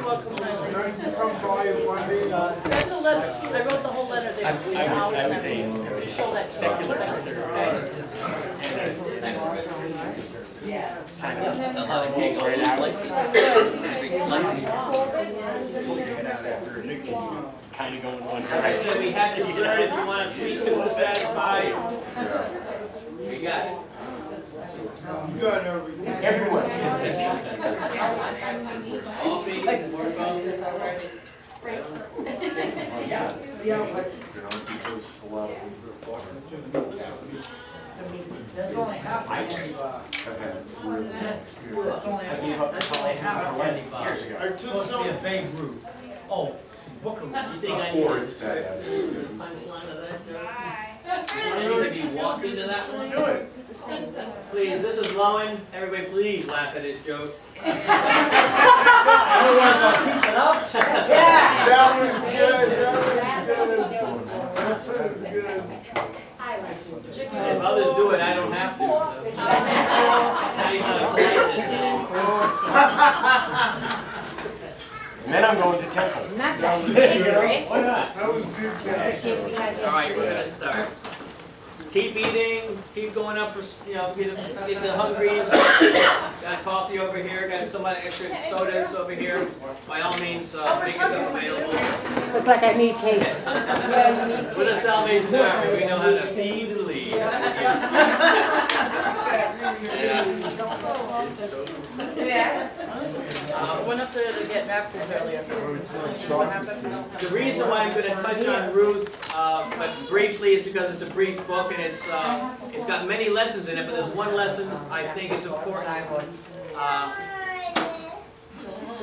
welcome, Eileen. Come by one day. That's a letter. I wrote the whole letter there. I was a Show that to me. Okay. sign up. They'll have a cake right out. Kind of going one I direction. said we have dessert if you want a sweet tooth to satisfy. We got it. You got everything. Everyone. All beans, more bones. That's only half. I gave up the color years ago. I took Supposed to be a some. Babe Ruth. Oh, book You of. think I need to start the punchline of that joke? I need to be walked into that one? Do it. Please, this is Lowen. Everybody please laugh at his jokes. Otherwise I'll keep it up. That was good. That was good. If others do it, I don't have to. So. Now you gotta play this. And then I'm going to temple. Why not? That was good. All right, we're gonna start. Keep eating, keep going up for, get the hungry. Got coffee over here, got some extra sodas over here. By all means, make yourself available. Looks like I need cake. With a Salvation Army, we know how to feed and lead. Went up there to get napkins earlier. What happened? The reason why I'm going to touch on Ruth, but briefly, is because it's a brief book and it's got many lessons in it. But there's one lesson I think is important.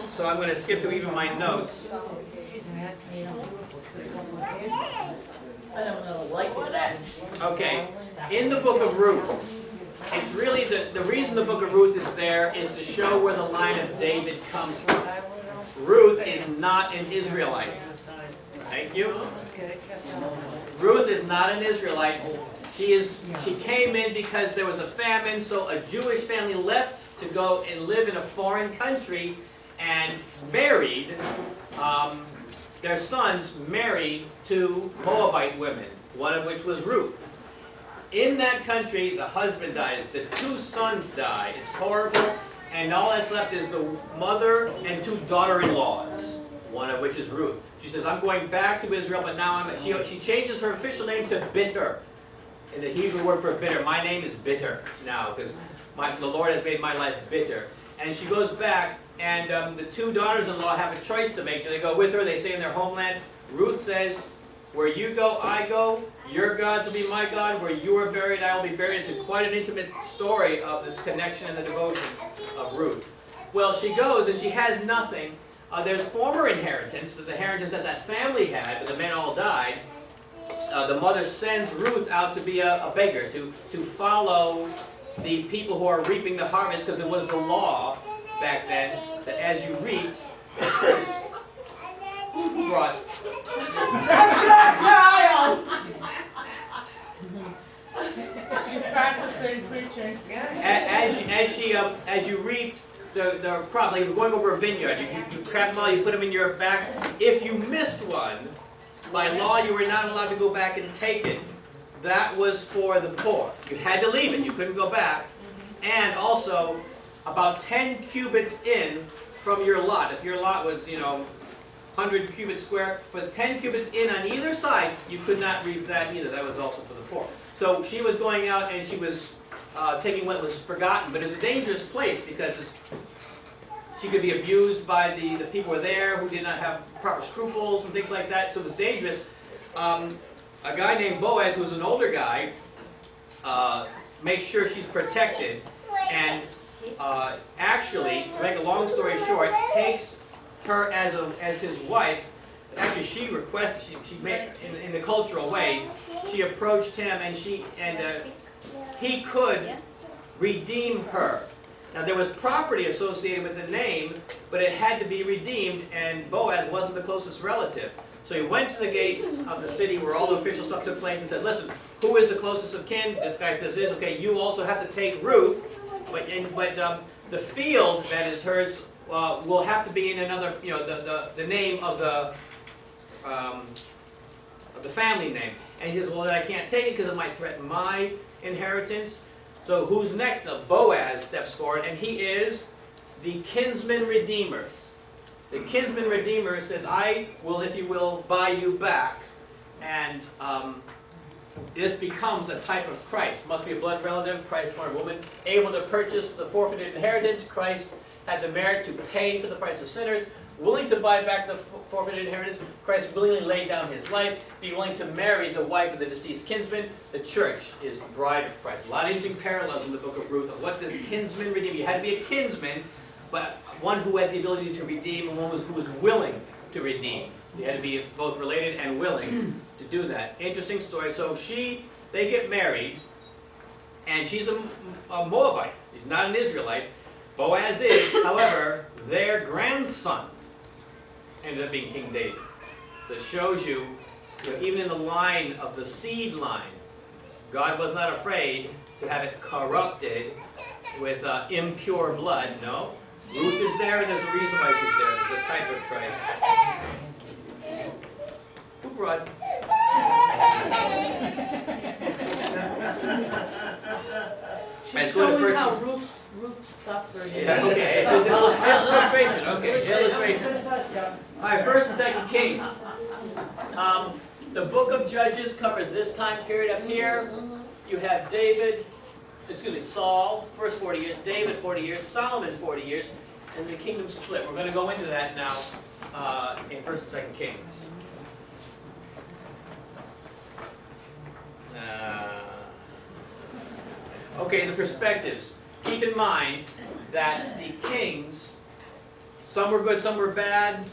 So I'm going to skip through even my notes. I don't know, like that. Okay, in the book of Ruth, it's really the reason the book of Ruth is there is to show where the line of David comes from. Ruth is not an Israelite. Thank you. Ruth is not an Israelite. She came in because there was a famine, so a Jewish family left to go and live in a foreign country and married, their sons married two Moabite women, one of which was Ruth. In that country, the husband dies, the two sons die, it's horrible, and all that's left is the mother and two daughter-in-laws, one of which is Ruth. She says, I'm going back to Israel, but now she changes her official name to Bitter. In the Hebrew word for bitter, my name is Bitter now, because the Lord has made my life bitter. And she goes back, and the two daughters-in-law have a choice to make. Do they go with her? They stay in their homeland. Ruth says, where you go, I go. Your gods will be my God. Where you are buried, I will be buried. It's quite an intimate story of this connection and the devotion of Ruth. Well, she goes, and she has nothing. There's former inheritance, the inheritance that that family had, but the men all died. The mother sends Ruth out to be a beggar, to follow the people who are reaping the harvest, because it was the law back then that as you reaped, who brought? She's practicing preaching. As you reaped the crop, like you're going over a vineyard, you grab them all, you put them in your back. If you missed one, by law you were not allowed to go back and take it. That was for the poor. You had to leave it, you couldn't go back. And also, about 10 cubits in from your lot, if your lot was, 100 cubits square, but 10 cubits in on either side, you could not reap that either. That was also for the poor. So she was going out and she was taking what was forgotten, but it was a dangerous place because she could be abused by the people who were there who did not have proper scruples and things like that, so it was dangerous. A guy named Boaz, who was an older guy, makes sure she's protected, and actually, to make a long story short, takes her as his wife. Actually, she requested, she made in the cultural way, she approached him, and he could redeem her. Now there was property associated with the name, but it had to be redeemed, and Boaz wasn't the closest relative. So he went to the gates of the city where all the official stuff took place and said, listen, who is the closest of kin? This guy says this. Okay, you also have to take Ruth, but the field that is hers will have to be in another, the name of the family name. And he says, well, then I can't take it because it might threaten my inheritance. So who's next? Boaz steps forward, and he is the kinsman redeemer. The kinsman redeemer says, I will, if you will, buy you back. And this becomes a type of Christ. Must be a blood relative, Christ born of woman, able to purchase the forfeited inheritance. Christ had the merit to pay for the price of sinners, willing to buy back the forfeited inheritance. Christ willingly laid down his life, be willing to marry the wife of the deceased kinsman. The church is the bride of Christ. A lot of interesting parallels in the book of Ruth of what this kinsman redeemed. You had to be a kinsman, but one who had the ability to redeem and one who was willing to redeem. You had to be both related and willing to do that. Interesting story. So they get married, and she's a Moabite. She's not an Israelite. Boaz is, however, their grandson ended up being King David. So it shows you, even in the line of the seed line, God was not afraid to have it corrupted with impure blood. No. Ruth is there, and there's a reason why she's there. It's a type of Christ. Who brought? She's showing how Ruth suffered. Yeah, okay. It's an illustration. Okay, illustration. All right, 1st and 2nd Kings. The book of Judges covers this time period up here. You have Saul, first 40 years, David 40 years, Solomon 40 years, and the kingdom split. We're going to go into that now in 1st and 2nd Kings. Okay, the perspectives. Keep in mind that the kings, some were good, some were bad.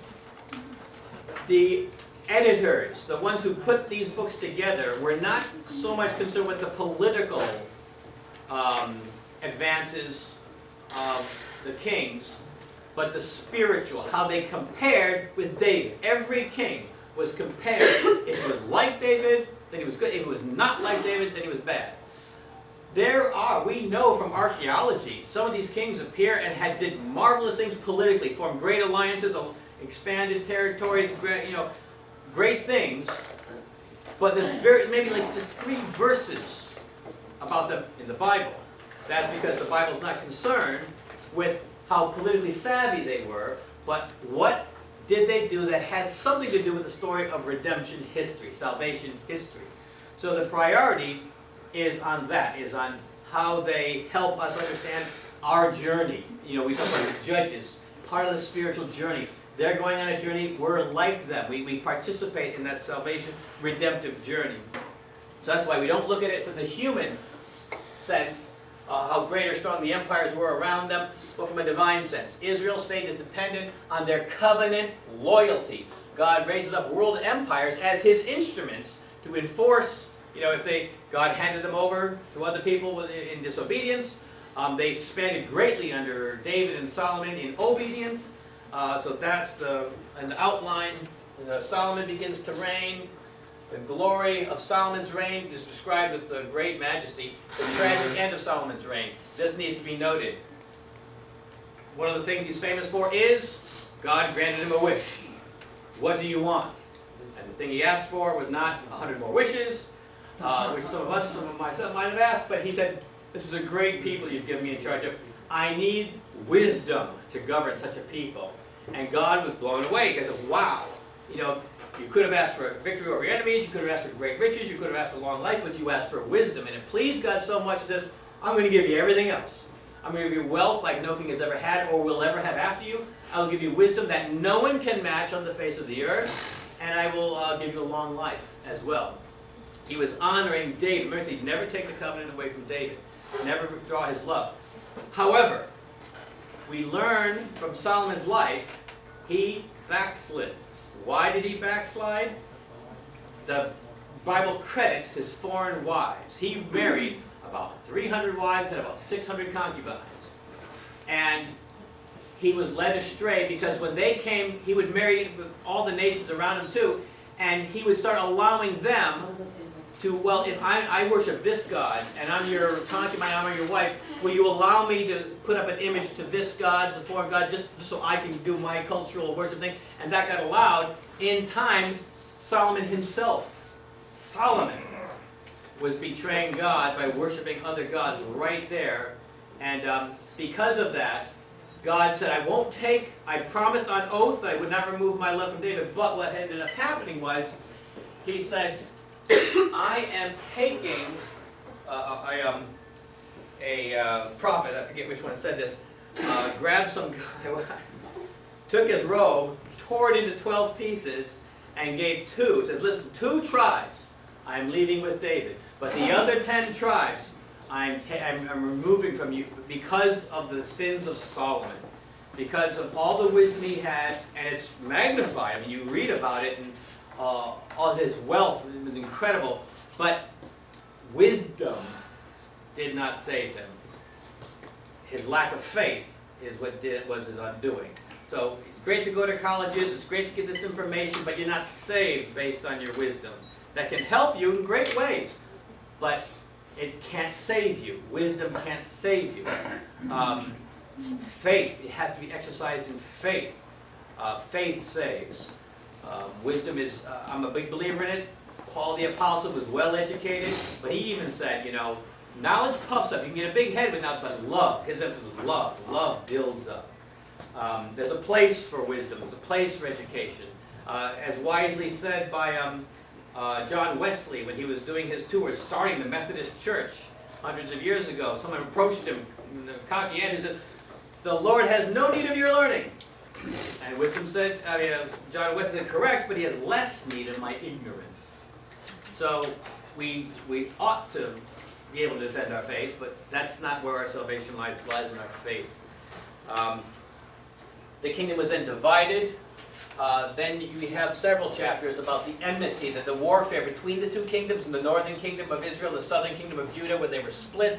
The editors, the ones who put these books together, were not so much concerned with the political advances of the kings, but the spiritual, how they compared with David. Every king was compared. If he was like David, then he was good. If he was not like David, then he was bad. We know from archaeology, some of these kings appear and did marvelous things politically, formed great alliances, expanded territories, great things. But there's maybe like just 3 verses about them in the Bible. That's because the Bible's not concerned with how politically savvy they were, but what did they do that has something to do with the story of redemption history, salvation history. So the priority is on that, is on how they help us understand our journey. We talk about the Judges, part of the spiritual journey. They're going on a journey, we're like them. We participate in that salvation, redemptive journey. So that's why we don't look at it from the human sense, how great or strong the empires were around them, but from a divine sense. Israel's fate is dependent on their covenant loyalty. God raises up world empires as his instruments to enforce, God handed them over to other people in disobedience. They expanded greatly under David and Solomon in obedience. So that's an outline. Solomon begins to reign. The glory of Solomon's reign is described with great majesty. The tragic end of Solomon's reign. This needs to be noted. One of the things he's famous for is God granted him a wish. What do you want? And the thing he asked for was not 100 more wishes, which some of myself might have asked, but he said, this is a great people you've given me in charge of. I need wisdom to govern such a people. And God was blown away. He said, wow, you could have asked for victory over your enemies, you could have asked for great riches, you could have asked for long life, but you asked for wisdom. And it pleased God so much, he says, I'm going to give you everything else. I'm going to give you wealth like no king has ever had or will ever have after you. I will give you wisdom that no one can match on the face of the earth. And I will give you a long life as well. He was honoring David. Remember, he'd never take the covenant away from David. Never withdraw his love. However, we learn from Solomon's life, he backslid. Why did he backslide? The Bible credits his foreign wives. He married about 300 wives and about 600 concubines. And he was led astray because when they came, he would marry all the nations around him too, and he would start allowing them well, if I worship this God, and I'm your concubine, I'm your wife, will you allow me to put up an image to this God, to foreign God, just so I can do my cultural worship thing? And that got allowed. In time, Solomon himself, Solomon, was betraying God by worshiping other gods right there. And because of that, God said, I promised on oath that I would not remove my love from David, but what ended up happening was, he said, I am taking a prophet, I forget which one said this, grabbed some guy, took his robe, tore it into 12 pieces, and gave 2. Said, listen, 2 tribes I'm leaving with David, but the other 10 tribes I'm removing from you because of the sins of Solomon, because of all the wisdom he had, and it's magnified. I mean, you read about it, and all his wealth was incredible, but wisdom did not save him. His lack of faith is what was his undoing. So it's great to go to colleges, it's great to get this information, but you're not saved based on your wisdom. That can help you in great ways, but it can't save you. Wisdom can't save you. Faith, it has to be exercised in faith. Faith saves. Wisdom is, I'm a big believer in it. Paul the Apostle was well educated, but he even said, you know, knowledge puffs up. You can get a big head with knowledge, but love, his emphasis was love. Love builds up. There's a place for wisdom. There's a place for education. As wisely said by John Wesley when he was doing his tour, starting the Methodist Church hundreds of years ago. Someone approached him, the cocky end, and said, "The Lord has no need of your learning." And Wisdom said, John Wesley said, "Correct, but he has less need of my ignorance." So we ought to be able to defend our faith, but that's not where our salvation lies. It lies in our faith. The kingdom was then divided. Then you have several chapters about the enmity, the warfare between the two kingdoms, the northern kingdom of Israel, the southern kingdom of Judah, where they were split,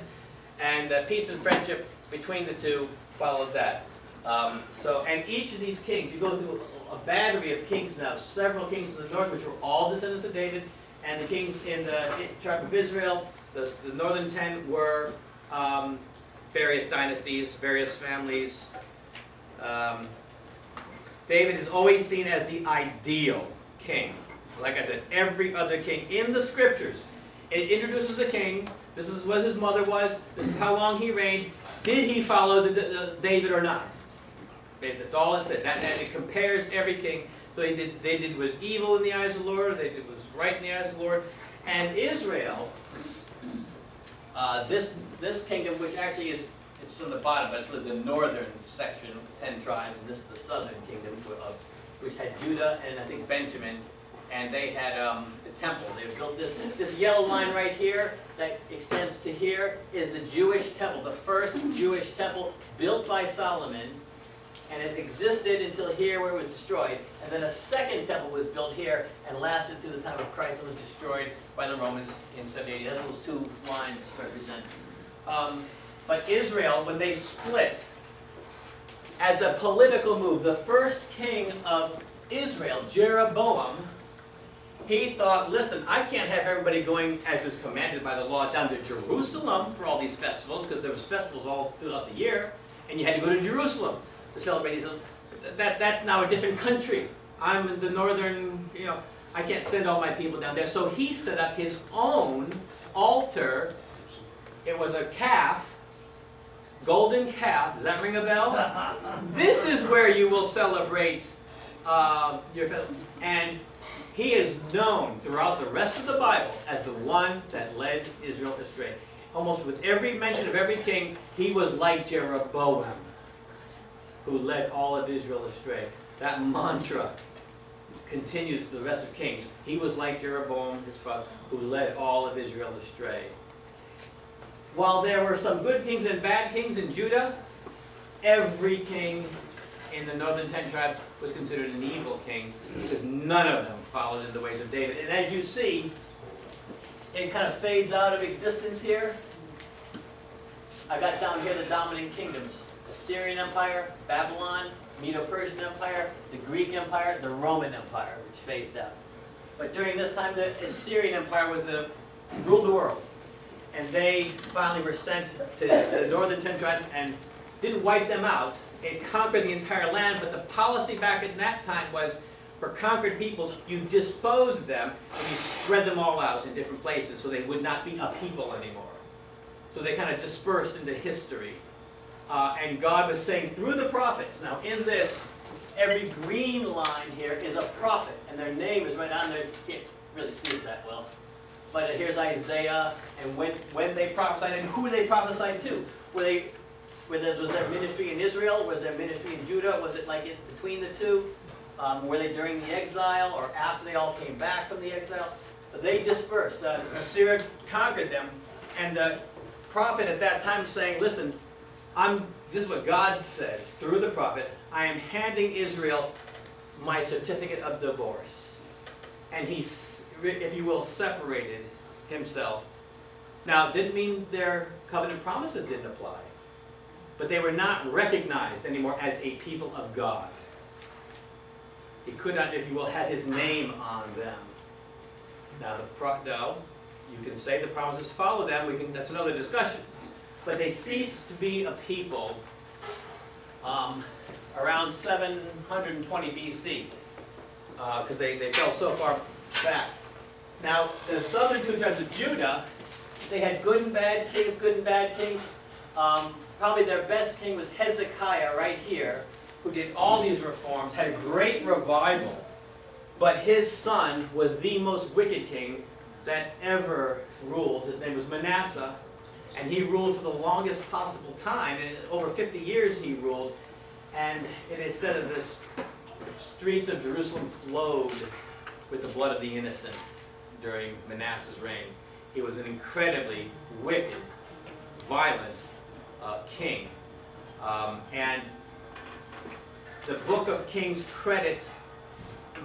and peace and friendship between the two followed that. And each of these kings, you go through a battery of kings now, several kings in the north, which were all descendants of David, and the kings in the tribe of Israel, the northern 10 were various dynasties, various families. David is always seen as the ideal king. Like I said, every other king in the scriptures, it introduces a king. This is what his mother was. This is how long he reigned. Did he follow David or not? Basically, that's all it said. And it compares every king. So they did what was evil in the eyes of the Lord. They did what was right in the eyes of the Lord. And Israel, this kingdom, which actually is, it's on the bottom, but it's really the northern section, 10 tribes, and this is the southern kingdom, which had Judah and I think Benjamin, and they had the temple. They built this yellow line right here that extends to here is the Jewish temple, the first Jewish temple built by Solomon, and it existed until here where it was destroyed, and then a second temple was built here and lasted through the time of Christ and was destroyed by the Romans in 780. That's what those two lines represent. But Israel, when they split, as a political move, the first king of Israel, Jeroboam, he thought, listen, I can't have everybody going, as is commanded by the law, down to Jerusalem for all these festivals, because there was festivals all throughout the year, and you had to go to Jerusalem to celebrate these. That's now a different country. I'm in the northern, I can't send all my people down there. So he set up his own altar. It was a calf, golden calf. Does that ring a bell? This is where you will celebrate your festival. And he is known throughout the rest of the Bible as the one that led Israel astray. Almost with every mention of every king, he was like Jeroboam, who led all of Israel astray. That mantra continues to the rest of kings. He was like Jeroboam, his father, who led all of Israel astray. While there were some good kings and bad kings in Judah, every king in the northern 10 tribes was considered an evil king, because none of them followed in the ways of David. And as you see, it kind of fades out of existence here. I got down here the dominant kingdoms: the Syrian Empire, Babylon, Medo-Persian Empire, the Greek Empire, the Roman Empire, which phased out. But during this time, the Assyrian Empire was the ruled the world. And they finally were sent to the northern 10 tribes and didn't wipe them out. It conquered the entire land, but the policy back in that time was for conquered peoples, you dispose them and you spread them all out in different places so they would not be a people anymore. So they kind of dispersed into history. And God was saying through the prophets, now in this, every green line here is a prophet, and their name is right on there. You can't really see it that well. But here's Isaiah, and when they prophesied and who they prophesied to. Was their ministry in Israel? Was their ministry in Judah? Was it like in between the two? Were they during the exile or after they all came back from the exile? But they dispersed. Assyria conquered them, and the prophet at that time saying, listen, this is what God says through the prophet, I am handing Israel my certificate of divorce. And he, if you will, separated himself. Now, it didn't mean their covenant promises didn't apply, but they were not recognized anymore as a people of God. He could not, if you will, have his name on them. Now, you can say the promises follow them. That's another discussion. But they ceased to be a people around 720 BC because they fell so far back. Now, the southern two tribes of Judah, they had good and bad kings, good and bad kings. Probably their best king was Hezekiah right here, who did all these reforms, had a great revival. But his son was the most wicked king that ever ruled. His name was Manasseh. And he ruled for the longest possible time. Over 50 years he ruled. And it is said that the streets of Jerusalem flowed with the blood of the innocent during Manasseh's reign. He was an incredibly wicked, violent king. And the book of Kings credit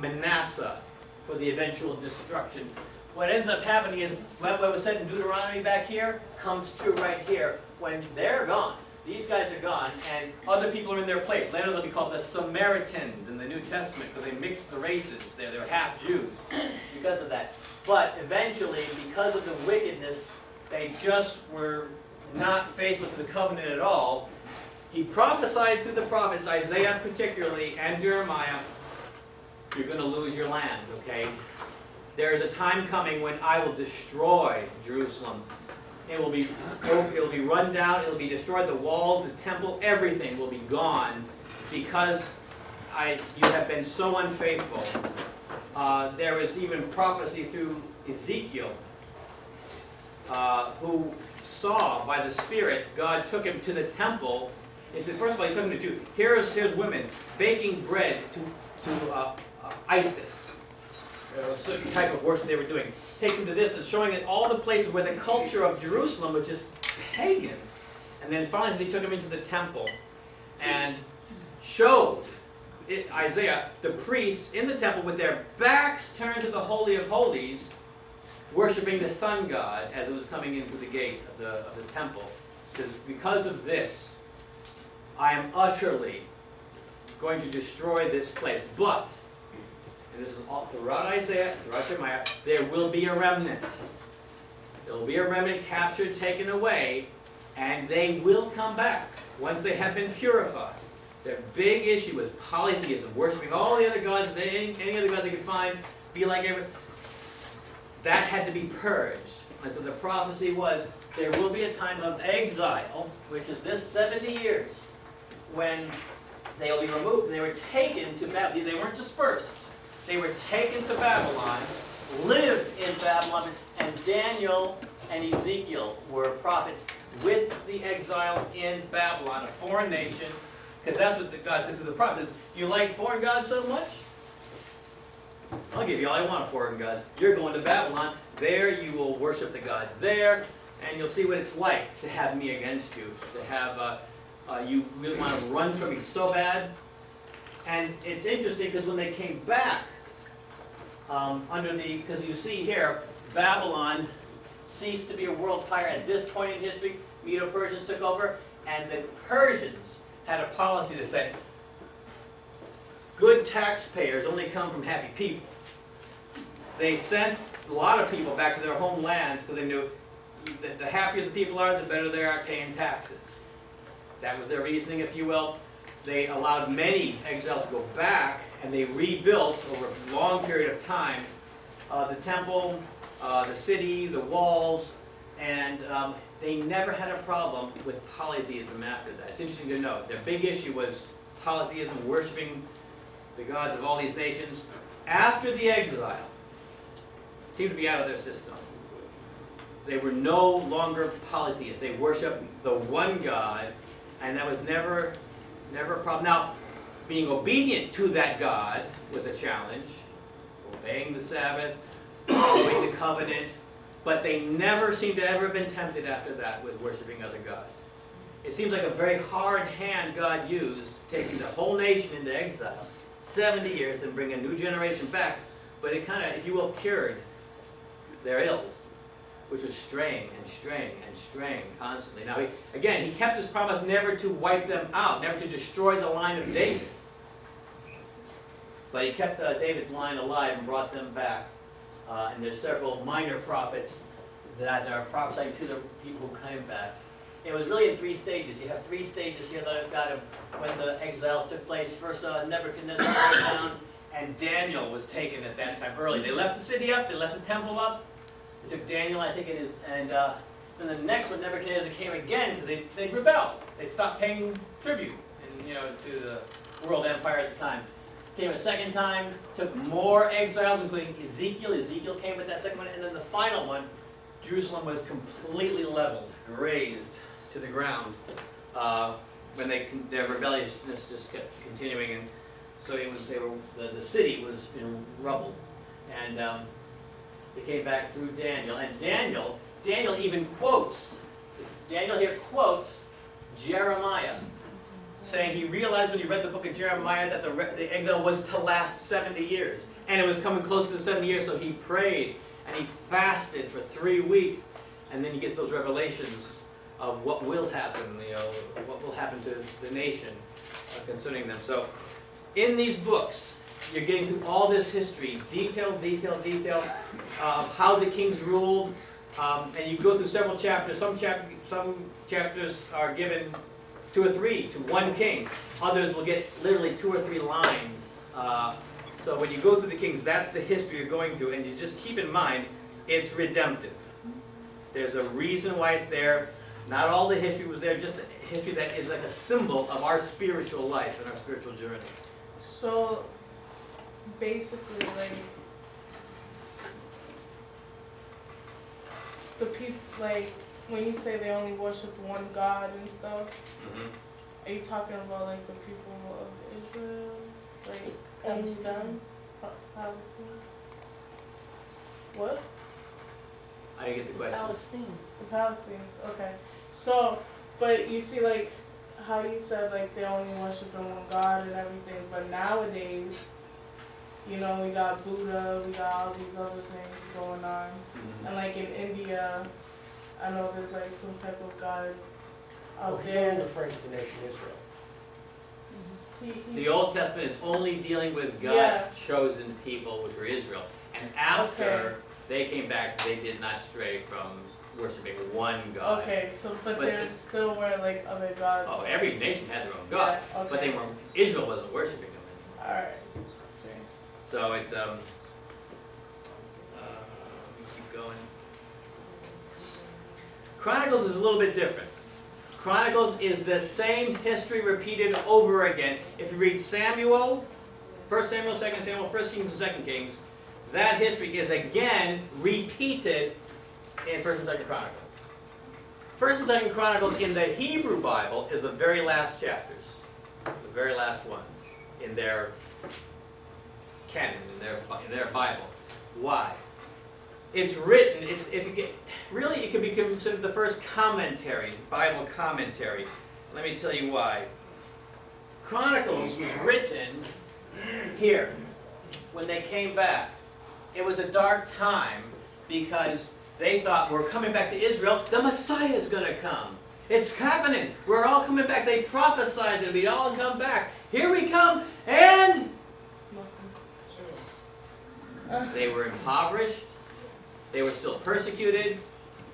Manasseh for the eventual destruction. What ends up happening is, what was said in Deuteronomy back here, comes true right here. When they're gone, these guys are gone, and other people are in their place. Later they'll be called the Samaritans in the New Testament, because they mixed the races. They're half Jews because of that. But eventually, because of the wickedness, they just were not faithful to the covenant at all. He prophesied through the prophets, Isaiah particularly, and Jeremiah, you're going to lose your land, okay? There is a time coming when I will destroy Jerusalem. It will be run down, it will be destroyed, the walls, the temple, everything will be gone because you have been so unfaithful. There was even prophecy through Ezekiel, who saw by the Spirit, God took him to the temple. He said, first of all, he took him to Jew. Here's women baking bread to Isis. A certain type of worship they were doing. Takes him to this and showing it all the places where the culture of Jerusalem was just pagan. And then finally he took him into the temple and showed Isaiah, the priests in the temple with their backs turned to the Holy of Holies, worshiping the sun god as it was coming into the gate of the temple. He says, because of this, I am utterly going to destroy this place. But, and this is all throughout Isaiah, throughout Jeremiah, there will be a remnant. There will be a remnant captured, taken away, and they will come back once they have been purified. Their big issue was polytheism, worshiping all the other gods, any other god they could find, be like everything. That had to be purged. And so the prophecy was, there will be a time of exile, which is this 70 years, when they will be removed. They were taken to Babylon. They weren't dispersed. They were taken to Babylon, lived in Babylon, and Daniel and Ezekiel were prophets with the exiles in Babylon, a foreign nation, because that's what God said to the prophets. You like foreign gods so much? I'll give you all I want of foreign gods. You're going to Babylon. There you will worship the gods there, and you'll see what it's like to have me against you, to have you really want to run from me so bad. And it's interesting because when they came back, because you see here, Babylon ceased to be a world power at this point in history. Medo-Persians took over, and the Persians had a policy that said, good taxpayers only come from happy people. They sent a lot of people back to their homelands because they knew that the happier the people are, the better they are at paying taxes. That was their reasoning, if you will. They allowed many exiles to go back, and they rebuilt over a long period of time the temple, the city, the walls, and they never had a problem with polytheism after that. It's interesting to note. Their big issue was polytheism, worshiping the gods of all these nations. After the exile, it seemed to be out of their system. They were no longer polytheists. They worshiped the one God, and that was never a problem. Now, being obedient to that God was a challenge. Obeying the Sabbath, obeying the covenant, but they never seem to ever have been tempted after that with worshiping other gods. It seems like a very hard hand God used, taking the whole nation into exile, 70 years, and bring a new generation back, but it kind of, if you will, cured their ills, which was straying and straying and straying constantly. Now, he kept his promise never to wipe them out, never to destroy the line of David. But he kept David's line alive and brought them back. And there's several minor prophets that are prophesying to the people who came back. It was really in 3 stages. You have 3 stages here that I've got of when the exiles took place. First, Nebuchadnezzar came down, and Daniel was taken at that time early. They left the city up, they left the temple up. They took Daniel, I think it is, and then the next one, Nebuchadnezzar came again because they rebelled. They stopped paying tribute, to the world empire at the time. Came a second time, took more exiles, including Ezekiel. Ezekiel came with that second one, and then the final one, Jerusalem was completely leveled, razed to the ground when their rebelliousness just kept continuing, and so the city was in rubble, and they came back through Daniel, and Daniel even quotes. Daniel here quotes Jeremiah, saying he realized when he read the book of Jeremiah that the exile was to last 70 years. And it was coming close to the 70 years, so he prayed and he fasted for 3 weeks. And then he gets those revelations of what will happen, what will happen to the nation concerning them. So in these books, you're getting through all this history, detail, of how the kings ruled. And you go through several chapters. Some chapters are given 2 or 3 to one king. Others will get literally 2 or 3 lines. So when you go through the kings, that's the history you're going through, and you just keep in mind, it's redemptive. There's a reason why it's there. Not all the history was there, just a history that is like a symbol of our spiritual life and our spiritual journey. So, basically, like, the people, like, when you say they only worship one God and stuff, are you talking about like the people of Israel, like Palestine? Palestine? What? I didn't get the question. The Palestinians. Okay. So, but you see, like how you said, like they only worship in one God and everything, but nowadays, we got Buddha, we got all these other things going on, and like in India, I know there's like some type of God out He's there. only referring to the nation Israel. The Old Testament is only dealing with God's chosen people, which were Israel. And after they came back, they did not stray from worshiping one God. Okay, so but there still were like other gods. Oh, every nation had their own God, Yeah, okay. but Israel wasn't worshiping them anymore. All right. So it's let me keep going. Chronicles is a little bit different. Chronicles is the same history repeated over again. If you read Samuel, 1 Samuel, 2 Samuel, 1 Kings, and 2 Kings, that history is again repeated in 1 and 2 Chronicles. 1 and 2 Chronicles in the Hebrew Bible is the very last chapters, the very last ones in their canon, in their Bible. Why? It's written, it can be considered the first commentary, Bible commentary. Let me tell you why. Chronicles was written here, when they came back. It was a dark time because they thought, we're coming back to Israel, the Messiah is going to come. It's happening. We're all coming back. They prophesied that we'd all come back. Here we come, and they were impoverished. They were still persecuted,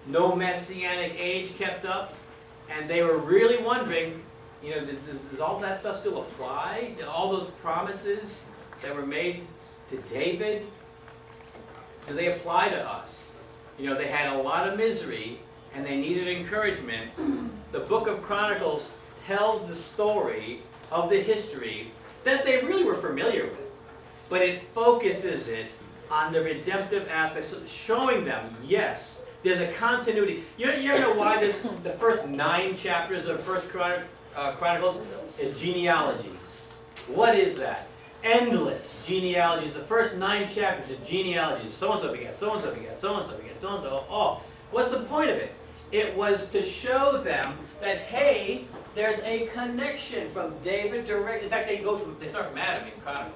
no messianic age kept up, and they were really wondering, does all that stuff still apply? Do all those promises that were made to David, do they apply to us? They had a lot of misery, and they needed encouragement. The book of Chronicles tells the story of the history that they really were familiar with, but it focuses it on the redemptive aspects, showing them, yes, there's a continuity. You ever know why the first 9 chapters of First Chronicles is genealogies? What is that? Endless genealogies. The first 9 chapters are genealogies. So-and-so begat, so-and-so begat, so-and-so begat, so-and-so. Oh, what's the point of it? It was to show them that, hey, there's a connection from David direct. In fact, they start from Adam in Chronicles.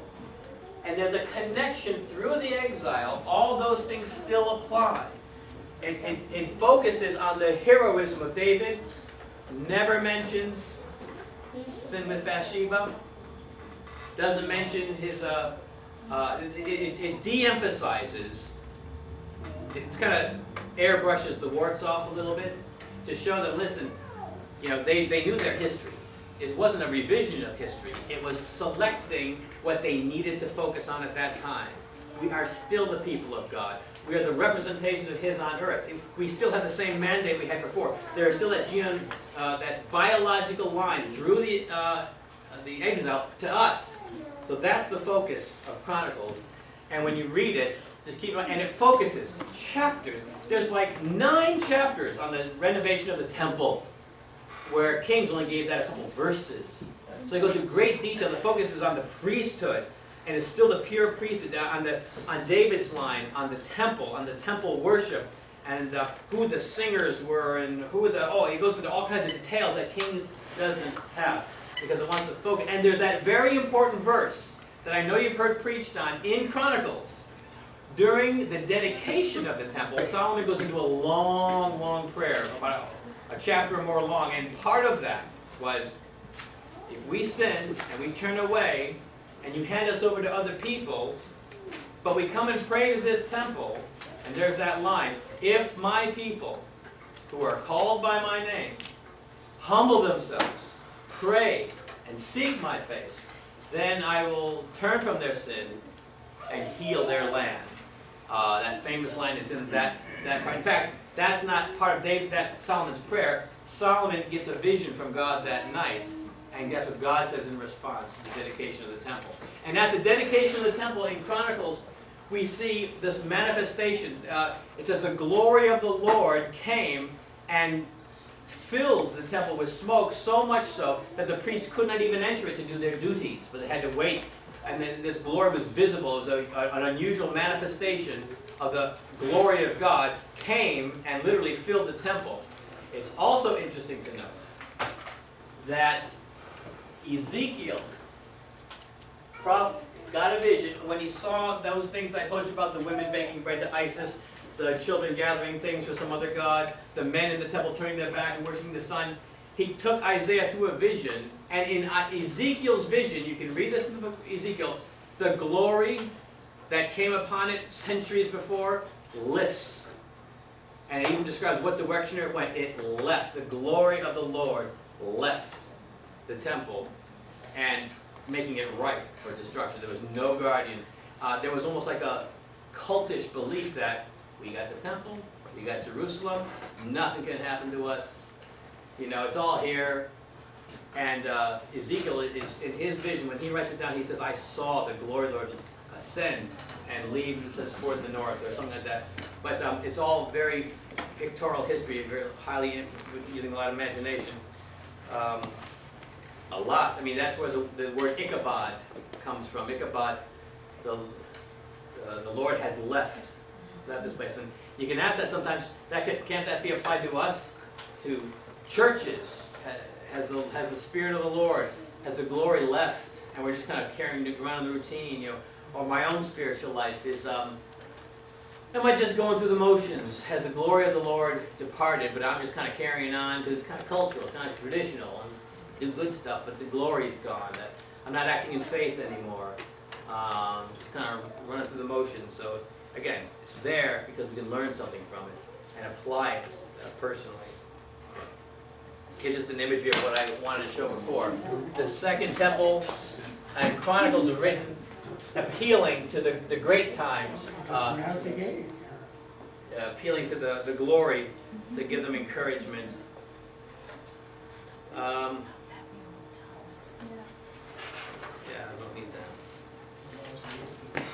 And there's a connection through the exile. All those things still apply. And it focuses on the heroism of David. Never mentions sin with Bathsheba. Doesn't mention his, it de-emphasizes, it kind of airbrushes the warts off a little bit to show them, listen, they knew their history. It wasn't a revision of history. It was selecting what they needed to focus on at that time. We are still the people of God. We are the representation of His on earth. We still have the same mandate we had before. There is still that biological line through the exile to us. So that's the focus of Chronicles. And when you read it, just keep in mind, and it focuses chapters. There's like 9 chapters on the renovation of the temple, where Kings only gave that a couple verses. So they go to great detail. The focus is on the priesthood, and it's still the pure priesthood on David's line, on the temple worship, and who the singers were, and it goes into all kinds of details that Kings doesn't have, because it wants to focus. And there's that very important verse that I know you've heard preached on in Chronicles. During the dedication of the temple, Solomon goes into a long, long prayer, about a chapter or more long, and part of that was, if we sin and we turn away, and you hand us over to other peoples, but we come and pray to this temple, and there's that line, if my people, who are called by my name, humble themselves, pray, and seek my face, then I will turn from their sin and heal their land. That famous line is in that part. In fact, that's not part of Solomon's prayer. Solomon gets a vision from God that night, and guess what God says in response to the dedication of the temple. And at the dedication of the temple in Chronicles, we see this manifestation. It says, the glory of the Lord came and filled the temple with smoke, so much so that the priests could not even enter it to do their duties, but they had to wait. And then this glory was visible. It was an unusual manifestation of the glory of God came and literally filled the temple. It's also interesting to note that Ezekiel got a vision when he saw those things I told you about, the women baking bread to Isis, the children gathering things for some other god, the men in the temple turning their back and worshiping the sun. He took Isaiah through a vision, and in Ezekiel's vision, you can read this in the book of Ezekiel, the glory that came upon it centuries before lifts. And it even describes what direction it went. It left. The glory of the Lord left the temple and making it ripe for destruction. There was no guardian. There was almost like a cultish belief that we got the temple, we got Jerusalem, nothing can happen to us. It's all here. And Ezekiel, is in his vision, when he writes it down, he says, I saw the glory of the Lord ascend and leave, it says, toward the north, or something like that. But it's all very pictorial history, very highly, using a lot of imagination. A lot. I mean, that's where the word Ichabod comes from. Ichabod, the Lord has left this place. And you can ask that sometimes, can't that be applied to us, to churches? Has the Spirit of the Lord, has the glory left, and we're just kind of carrying around the routine, or my own spiritual life is, am I just going through the motions? Has the glory of the Lord departed, but I'm just kind of carrying on, because it's kind of cultural, it's kind of traditional, and do good stuff, but the glory's gone. That I'm not acting in faith anymore. Just kind of running through the motions. So again, it's there because we can learn something from it and apply it personally. It's just an imagery of what I wanted to show before. The Second Temple and Chronicles are written appealing to the great times, appealing to the glory, to give them encouragement. Yeah, I don't need that.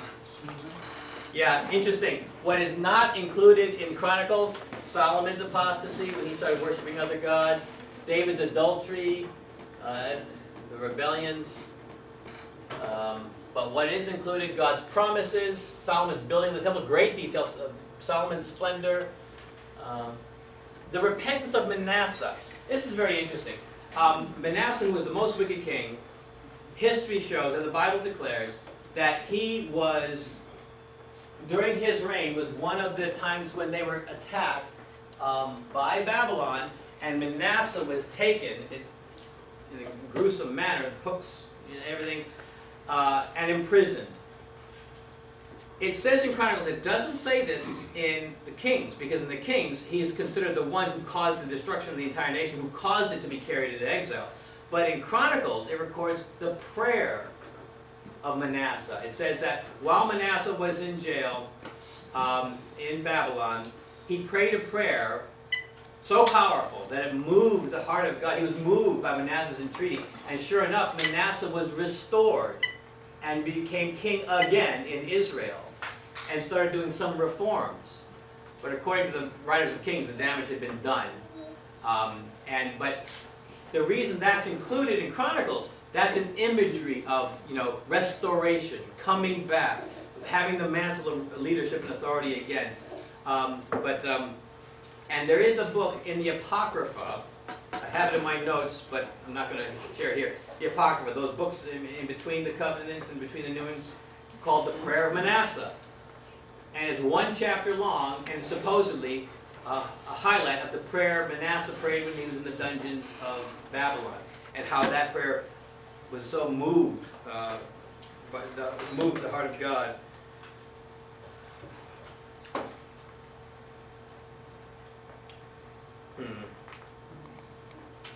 Yeah, interesting. What is not included in Chronicles, Solomon's apostasy when he started worshiping other gods, David's adultery, the rebellions. But what is included, God's promises, Solomon's building the temple, great details of Solomon's splendor. The repentance of Manasseh. This is very interesting. Manasseh, who was the most wicked king, history shows, and the Bible declares, that he was, during his reign, was one of the times when they were attacked by Babylon, and Manasseh was taken in a gruesome manner, hooks, everything, and imprisoned. It says in Chronicles, it doesn't say this in the Kings, because in the Kings, he is considered the one who caused the destruction of the entire nation, who caused it to be carried into exile. But in Chronicles, it records the prayer of Manasseh. It says that while Manasseh was in jail in Babylon, he prayed a prayer so powerful that it moved the heart of God. He was moved by Manasseh's entreaty. And sure enough, Manasseh was restored and became king again in Israel and started doing some reforms. But according to the writers of Kings, the damage had been done. But the reason that's included in Chronicles, that's an imagery of, restoration, coming back, having the mantle of leadership and authority again. And there is a book in the Apocrypha. I have it in my notes, but I'm not going to share it here. The Apocrypha, those books in between the covenants and between the new and called the Prayer of Manasseh. And it's one chapter long, and supposedly a highlight of the prayer Manasseh prayed when he was in the dungeons of Babylon, and how that prayer was so moved the heart of God.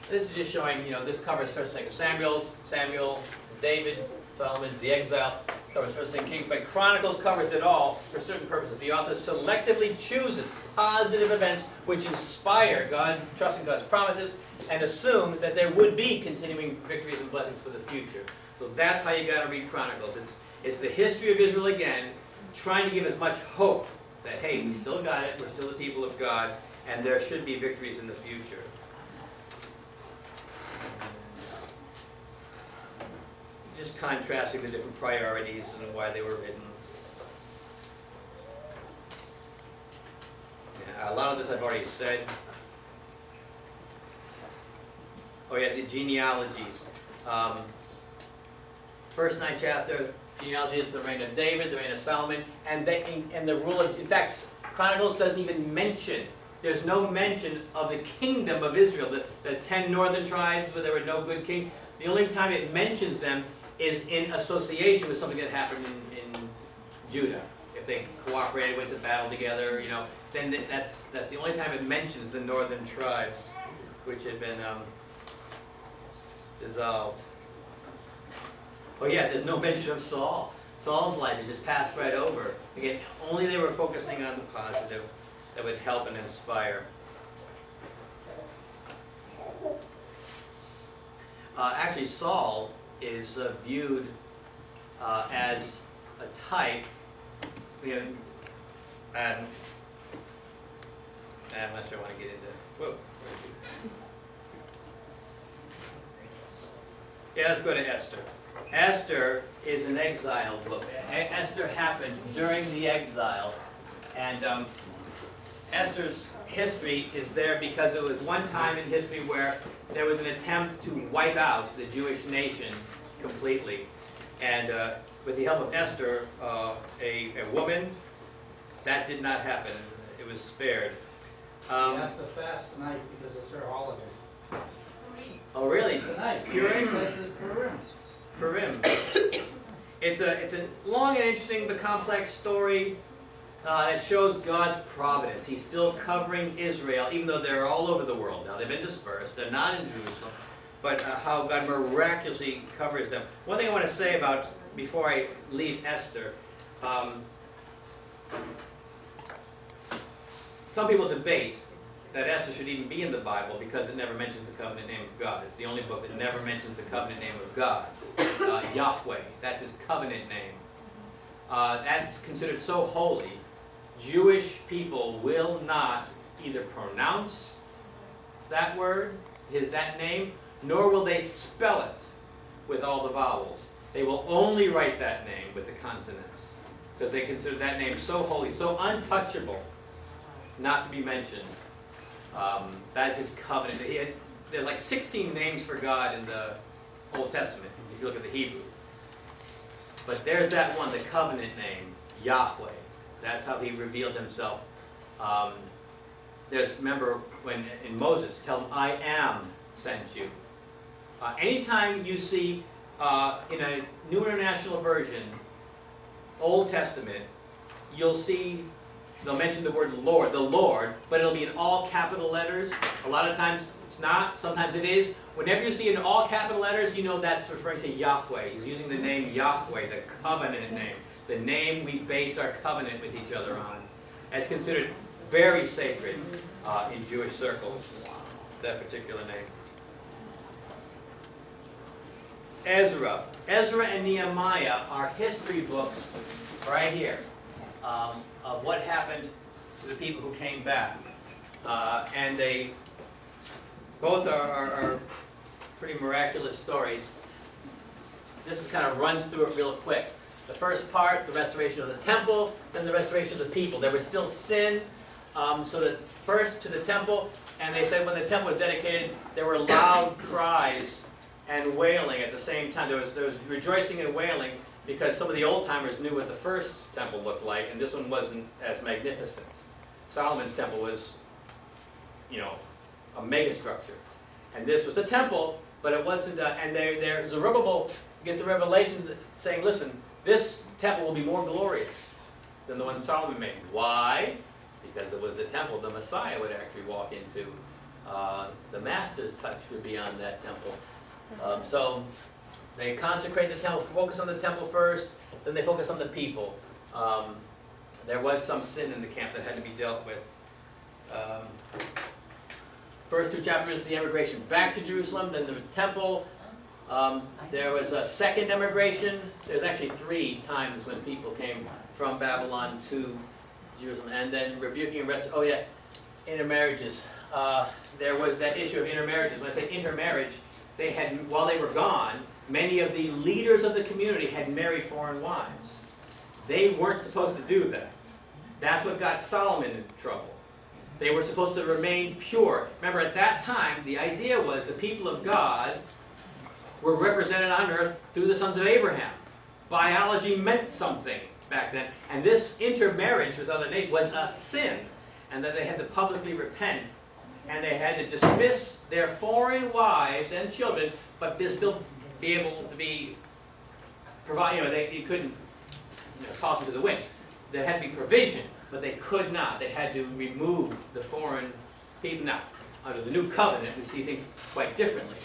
This is just showing, this covers 1st and 2nd Samuel, David, Solomon, the exile, covers 1st and 2nd Kings, but Chronicles covers it all for certain purposes. The author selectively chooses positive events which inspire God, trusting God's promises, and assume that there would be continuing victories and blessings for the future. So that's how you got to read Chronicles. It's the history of Israel again, trying to give as much hope that, hey, we still got it, we're still the people of God, and there should be victories in the future. Just contrasting the different priorities and why they were written. Yeah, a lot of this I've already said. Oh yeah, the genealogies. First 9 chapter genealogy is the reign of David, the reign of Solomon, and the rule of. In fact, Chronicles doesn't even mention. There's no mention of the kingdom of Israel, the 10 northern tribes where there were no good kings. The only time it mentions them is in association with something that happened in Judah. If they cooperated, went to battle together, then that's the only time it mentions the northern tribes, which had been dissolved. Oh yeah, there's no mention of Saul. Saul's life is just passed right over. Again, only they were focusing on the positive that would help and inspire. Actually, Saul is viewed as a type, and I'm not sure I want to get into. Whoa. Yeah, let's go to Esther. Esther is an exile book. Esther happened during the exile, and Esther's history is there because it was one time in history where there was an attempt to wipe out the Jewish nation completely. And with the help of Esther, a woman, that did not happen. It was spared. You have to fast tonight because it's her holiday. Oh, really? Tonight. Purim? Purim. Purim. It's a long and interesting but complex story. It shows God's providence. He's still covering Israel, even though they're all over the world now. They've been dispersed. They're not in Jerusalem. But how God miraculously covers them. One thing I want to say about, before I leave Esther, some people debate that Esther should even be in the Bible because it never mentions the covenant name of God. It's the only book that never mentions the covenant name of God. Yahweh, that's his covenant name. That's considered so holy, Jewish people will not either pronounce that word, that name, nor will they spell it with all the vowels. They will only write that name with the consonants because they consider that name so holy, so untouchable, not to be mentioned. That is covenant. There's like 16 names for God in the Old Testament, if you look at the Hebrew. But there's that one, the covenant name, Yahweh. That's how he revealed himself. Remember when in Moses, tell him, I am sent you. Anytime you see in a New International Version, Old Testament, you'll see they'll mention the word Lord, the Lord, but it'll be in all capital letters. A lot of times it's not, sometimes it is. Whenever you see it in all capital letters, you know that's referring to Yahweh. He's using the name Yahweh, the covenant name, the name we based our covenant with each other on. It's considered very sacred in Jewish circles, that particular name. Ezra. Ezra and Nehemiah are history books right here of what happened to the people who came back. And they both are pretty miraculous stories. This is kind of runs through it real quick. The first part, the restoration of the temple, then the restoration of the people. There was still sin, so that first to the temple, and they said when the temple was dedicated, there were loud cries and wailing at the same time. There was rejoicing and wailing because some of the old-timers knew what the first temple looked like, and this one wasn't as magnificent. Solomon's temple was, a mega structure. And this was a temple, but it wasn't, and Zerubbabel gets a revelation saying, listen, this temple will be more glorious than the one Solomon made. Why? Because it was the temple the Messiah would actually walk into. The Master's touch would be on that temple. So they consecrate the temple, focus on the temple first, then they focus on the people. There was some sin in the camp that had to be dealt with. First two chapters, the emigration back to Jerusalem, then the temple. There was a second emigration. There's actually 3 times when people came from Babylon to Jerusalem. And then rebuking and rest. Oh yeah, intermarriages. There was that issue of intermarriages. When I say intermarriage, they had, while they were gone, many of the leaders of the community had married foreign wives. They weren't supposed to do that. That's what got Solomon in trouble. They were supposed to remain pure. Remember, at that time, the idea was the people of God were represented on earth through the sons of Abraham. Biology meant something back then. And this intermarriage with other nations was a sin. And that they had to publicly repent. And they had to dismiss their foreign wives and children, but they'll still be able to be provided. You couldn't toss them to the wind. There had to be provision, but they could not. They had to remove the foreign people. Now, under the new covenant, we see things quite differently.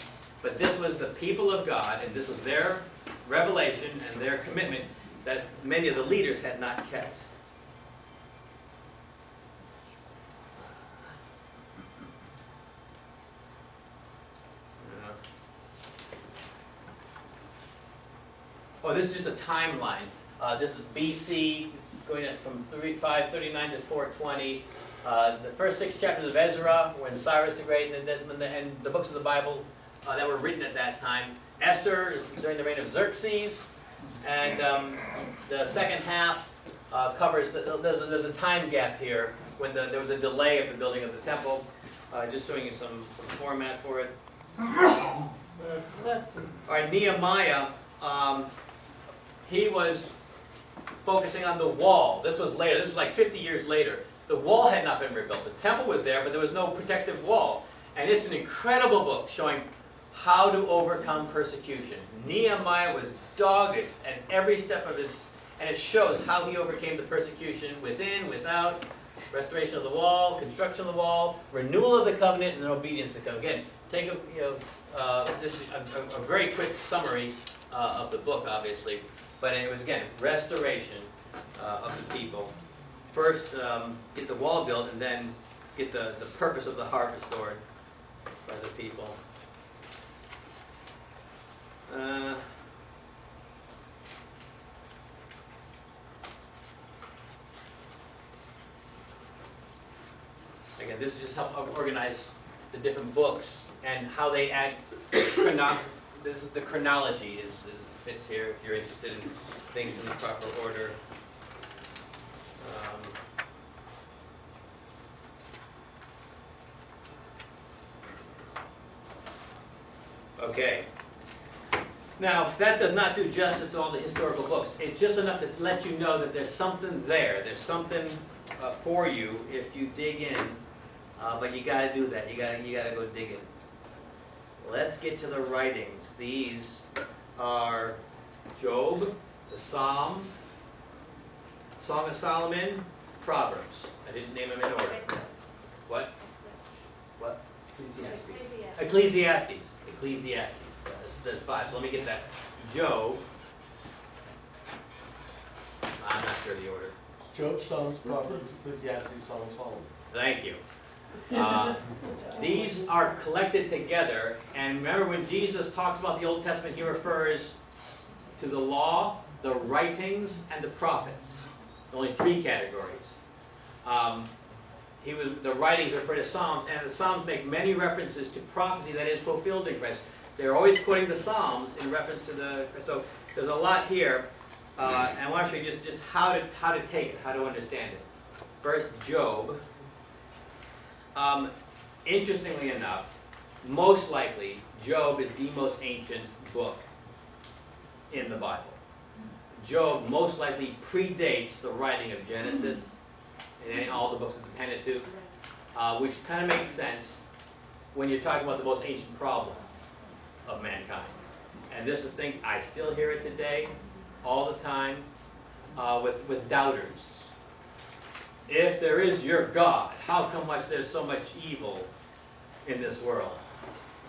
But this was the people of God, and this was their revelation and their commitment that many of the leaders had not kept. Oh, this is just a timeline. This is BC, going from 539 to 420. The first 6 chapters of Ezra, when Cyrus the Great, and the books of the Bible that were written at that time. Esther is during the reign of Xerxes, and the second half covers, there's a time gap here when there was a delay of the building of the temple. Just showing you some format for it. All right, Nehemiah. He was focusing on the wall. This was later. This was like 50 years later. The wall had not been rebuilt. The temple was there, but there was no protective wall. And it's an incredible book showing how to overcome persecution. Nehemiah was dogged at every step of And it shows how he overcame the persecution within, without, restoration of the wall, construction of the wall, renewal of the covenant, and then obedience to the covenant. Again, take this is a very quick summary of the book, obviously, but it was, again, restoration of the people. First, get the wall built, and then get the purpose of the heart restored by the people. Again, this is just how I organize the different books and how they add this is the chronology fits here if you're interested in things in the proper order. Okay. Now, that does not do justice to all the historical books. It's just enough to let you know that there's something there. There's something for you if you dig in. But you got to do that. You got to go dig in. Let's get to the writings. These are Job, the Psalms, Song of Solomon, Proverbs. I didn't name them in order. What? What? Ecclesiastes. There's 5. So let me get that. Job. I'm not sure the order. Job, Psalms, Proverbs, Ecclesiastes, Song of Solomon. Thank you. These are collected together, and remember when Jesus talks about the Old Testament, he refers to the law, the writings, and the prophets. Only 3 categories. The writings refer to Psalms, and the Psalms make many references to prophecy that is fulfilled in Christ. They're always quoting the Psalms in reference to the. So there's a lot here, and I want to show you just how to take it, how to understand it. First, Job. Interestingly enough, most likely, Job is the most ancient book in the Bible. Job most likely predates the writing of Genesis and all the books of the Pentateuch, which kind of makes sense when you're talking about the most ancient problem of mankind. And this is the thing, I still hear it today, all the time, with doubters. If there is your God, how come there's so much evil in this world?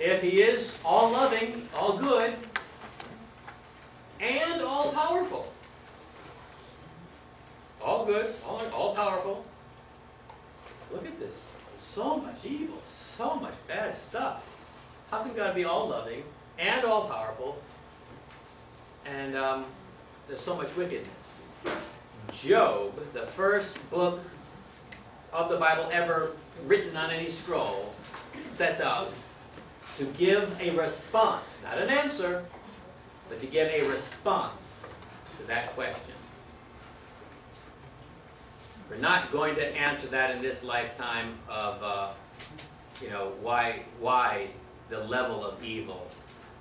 If he is all loving, all good, and all powerful. All good, all powerful. Look at this. So much evil, so much bad stuff. How can God be all loving and all powerful, and there's so much wickedness? Job, the first book of the Bible ever written on any scroll, sets out to give a response, not an answer, but to give a response to that question. We're not going to answer that in this lifetime of, why the level of evil.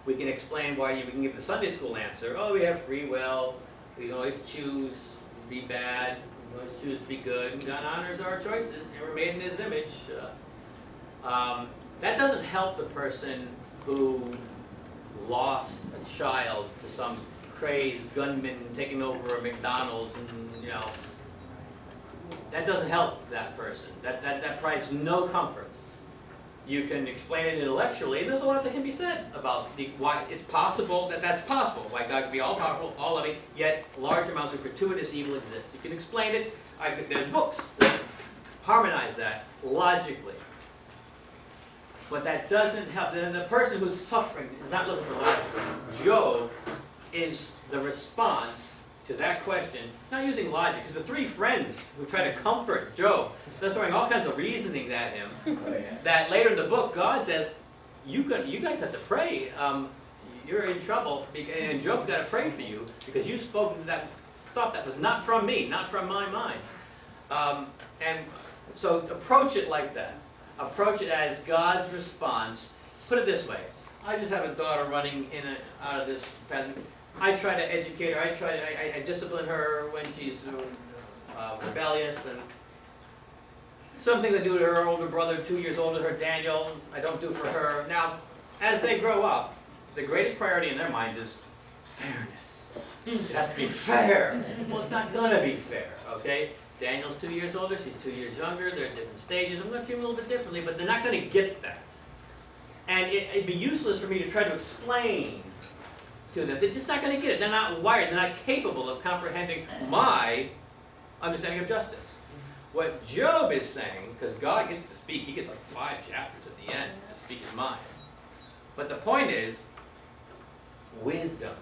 We can explain why we can give the Sunday school answer. Oh, we have free will. We can always choose to be bad. We can always choose to be good. And God honors our choices. And we're made in His image. That doesn't help the person who lost a child to some crazed gunman taking over a McDonald's, and that doesn't help that person. That provides no comfort. You can explain it intellectually, and there's a lot that can be said about why it's possible that's possible, why God can be all-powerful, all-loving, yet large amounts of gratuitous evil exist. You can explain it. There's books that harmonize that logically. But that doesn't help. The person who's suffering is not looking for logic. Job is the response to that question, not using logic, because the 3 friends who try to comfort Job, they're throwing all kinds of reasonings at him, that later in the book, God says, you guys have to pray. You're in trouble, and Job's got to pray for you, because you spoke that thought that was not from me, not from my mind. And so approach it like that. Approach it as God's response. Put it this way. I just have a daughter running in and out of this path. I try to educate her. I discipline her when she's rebellious, and something I do to her older brother, 2 years older than her, Daniel, I don't do for her. Now, as they grow up, the greatest priority in their minds is fairness. It has to be fair. Well, it's not gonna be fair, okay? Daniel's 2 years older, she's 2 years younger, they're at different stages. I'm gonna treat them a little bit differently, but they're not gonna get that. And it'd be useless for me to try to explain to them. They're just not gonna get it. They're not wired, they're not capable of comprehending my understanding of justice. What Job is saying, because God gets to speak, he gets like 5 chapters at the end to speak his mind. But the point is, wisdom.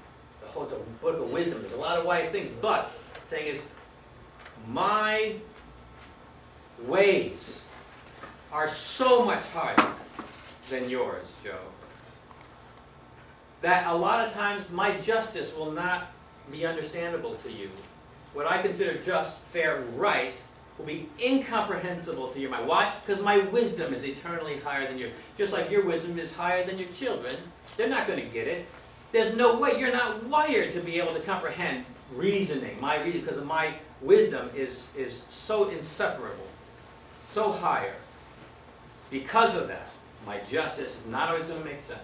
It's a book of wisdom. There's a lot of wise things, but saying is, my ways are so much higher than yours, Job, that a lot of times my justice will not be understandable to you. What I consider just, fair, right will be incomprehensible to your mind. Why? Because my wisdom is eternally higher than yours. Just like your wisdom is higher than your children. They're not going to get it. There's no way. You're not wired to be able to comprehend reasoning. My reason, because my wisdom is so inseparable, so higher. Because of that, my justice is not always going to make sense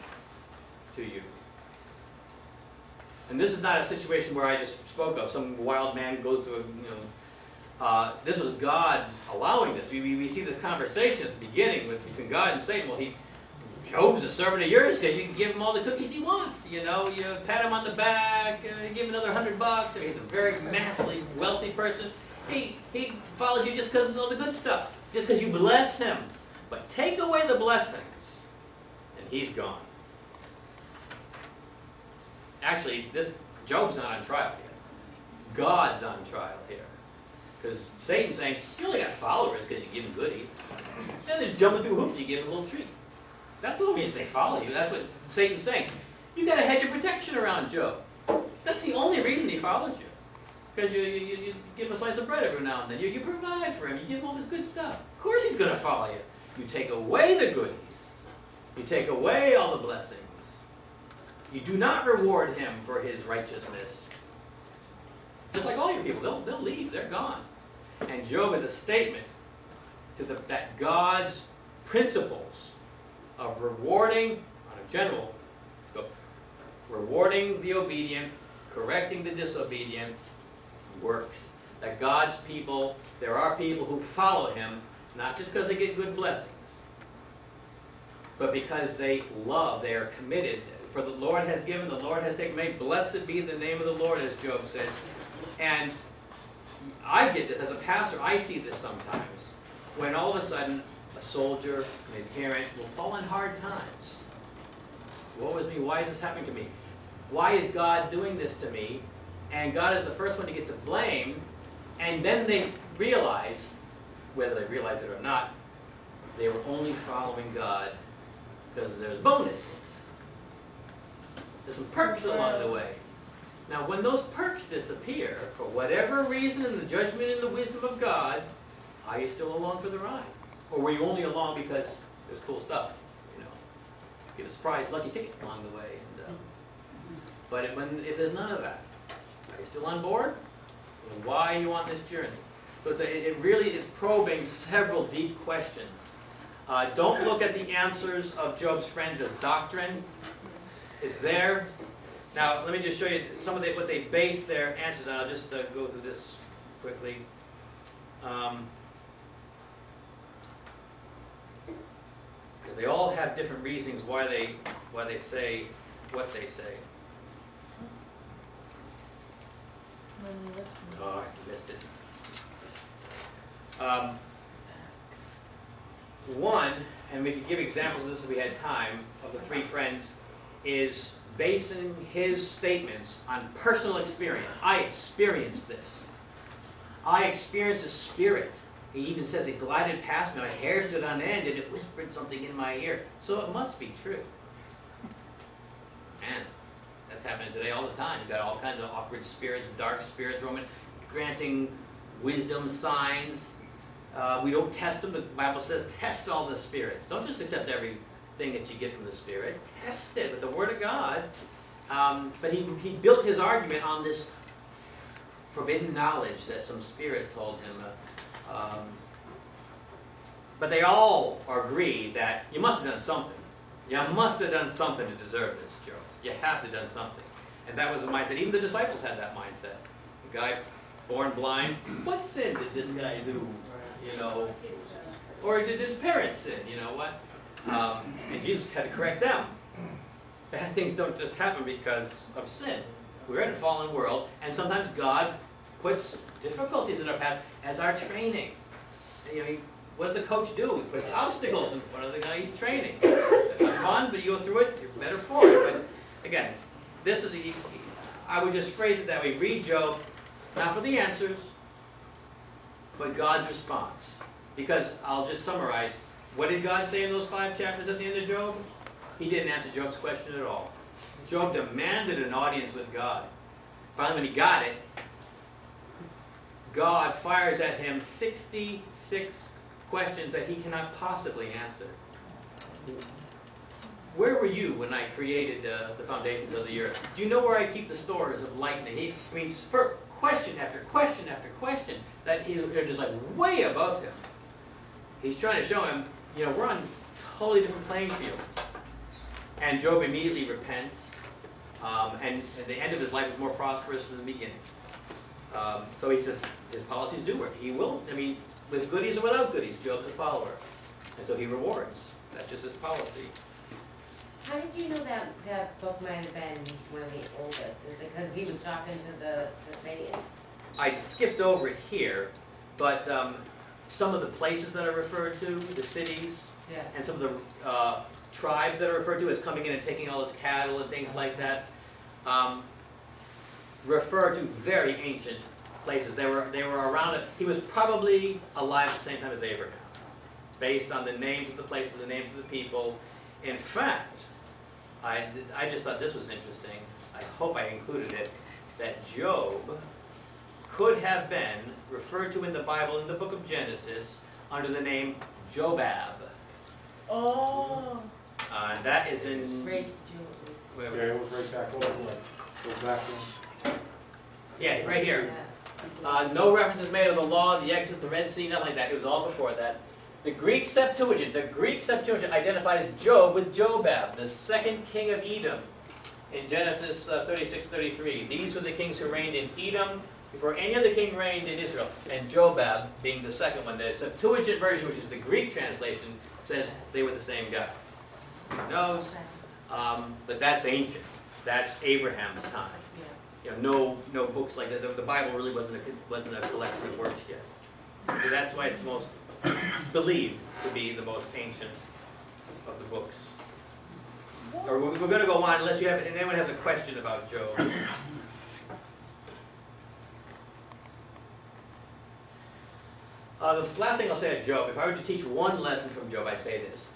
to you. And this is not a situation where I just spoke of. Some wild man goes to this was God allowing this. We see this conversation at the beginning between God and Satan. Well, Job's a servant of yours because you can give him all the cookies he wants. You know, you pat him on the back, you give him another $100. I mean, he's a very massively wealthy person. He follows you just because of all the good stuff, just because you bless him. But take away the blessings, and he's gone. Actually, Job's not on trial here. God's on trial here. Because Satan's saying, you only got followers because you give them goodies. Then there's jumping through hoops, you give them a little treat. That's the reason they follow you. That's what Satan's saying. You got a hedge of protection around Job. That's the only reason he follows you. Because you give him a slice of bread every now and then. You provide for him. You give him all this good stuff. Of course he's going to follow you. You take away the goodies. You take away all the blessings. You do not reward him for his righteousness. Just like all your people, they'll leave. They're gone. And Job is a statement to that God's principles of rewarding, on a general scope, rewarding the obedient, correcting the disobedient, works. That God's people, there are people who follow him, not just because they get good blessings, but because they love, they are committed. For the Lord has given, the Lord has taken. May blessed be the name of the Lord, as Job says. And I get this, as a pastor, I see this sometimes. When all of a sudden, a soldier, a parent, will fall in hard times. Woe is me, why is this happening to me? Why is God doing this to me? And God is the first one to get to blame. And then they realize, whether they realize it or not, they were only following God because there's bonuses. There's some perks along the way. Now, when those perks disappear, for whatever reason in the judgment and the wisdom of God, are you still along for the ride? Or were you only along because there's cool stuff? You know, get a surprise lucky ticket along the way. But if there's none of that, are you still on board? And why are you on this journey? So it really is probing several deep questions. Don't look at the answers of Job's friends as doctrine. It's there. Now, let me just show you some of what they base their answers on. I'll just go through this quickly. Because they all have different reasonings why they say what they say. Oh, I missed it. One, and we could give examples of this if we had time, of the three friends, is basing his statements on personal experience. I experienced this. I experienced the Spirit. He even says it glided past me, my hair stood on end, and it whispered something in my ear. So it must be true. Man, that's happening today all the time. You've got all kinds of awkward spirits, dark spirits, granting wisdom signs. We don't test them. The Bible says test all the spirits. Don't just accept everything that you get from the Spirit. Test it with the Word of God. But he built his argument on this forbidden knowledge that some spirit told him. But they all agree that you must have done something. You must have done something to deserve this, Job. You have to have done something. And that was the mindset. Even the disciples had that mindset. The guy born blind, what sin did this guy do? You know, or did his parents sin? You know what? And Jesus had to correct them. Bad things don't just happen because of sin. We're in a fallen world, and sometimes God puts difficulties in our path as our training. You know, what does a coach do? He puts obstacles in front of the guy he's training. It's not fun, but you go through it, you're better for it. But again, this is I would just phrase it that way. Read Job, not for the answers, but God's response. Because I'll just summarize. What did God say in those 5 chapters at the end of Job? He didn't answer Job's question at all. Job demanded an audience with God. Finally, when he got it, God fires at him 66 questions that he cannot possibly answer. Where were you when I created the foundations of the earth? Do you know where I keep the stores of lightning? I mean, for question after question after question, that they're just like way above him. He's trying to show him, you know, we're on totally different playing fields. And Job immediately repents, and the end of his life is more prosperous than the beginning. So he says his policies do work. He will, I mean, with goodies or without goodies, Job's a follower. And so he rewards. That's just his policy. How did you know that that book might have been one of the oldest? Is it because he was talking to the saint? I skipped over it here, but some of the places that are referred to, the cities, Yeah. and some of the tribes that are referred to as coming in and taking all this cattle and things like that, refer to very ancient places. They were around it. He was probably alive at the same time as Abraham, based on the names of the places, the names of the people. In fact, I just thought this was interesting. I hope I included it, that Job could have been referred to in the Bible, in the book of Genesis, under the name Jobab. Oh. And that is in... Great Yeah, it was right back over, like, go back one. Yeah, right here. No references made of the law, the Exodus, the Red Sea, nothing like that. It was all before that. The Greek Septuagint identifies Job with Jobab, the second king of Edom, in Genesis 36:33. These were the kings who reigned in Edom before any other king reigned in Israel. And Jobab being the second one. The Septuagint version, which is the Greek translation, says they were the same guy. Who knows? But that's ancient. That's Abraham's time. You know, no books like that. The Bible really wasn't a collection of works yet. So that's why it's most believed to be the most ancient of the books. Or we're going to go on unless you have anyone has a question about Job. The last thing I'll say at Job, if I were to teach one lesson from Job, I'd say this.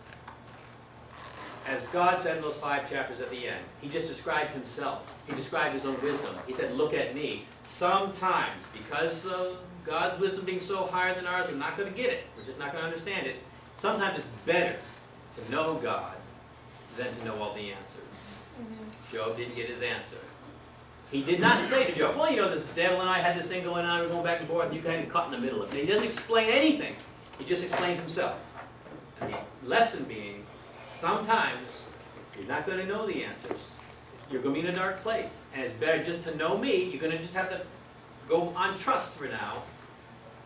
As God said in those 5 chapters at the end, he just described himself. He described his own wisdom. He said, look at me. Sometimes, because God's wisdom being so higher than ours, we're not going to get it. We're just not going to understand it. Sometimes it's better to know God than to know all the answers. Job didn't get his answer. He did not say to Job, well, you know, this devil and I had this thing going on, we're going back and forth, and you kind of caught in the middle of it. He doesn't explain anything. He just explains himself. And the lesson being, sometimes you're not going to know the answers. You're going to be in a dark place. And it's better just to know me. You're going to just have to go on trust for now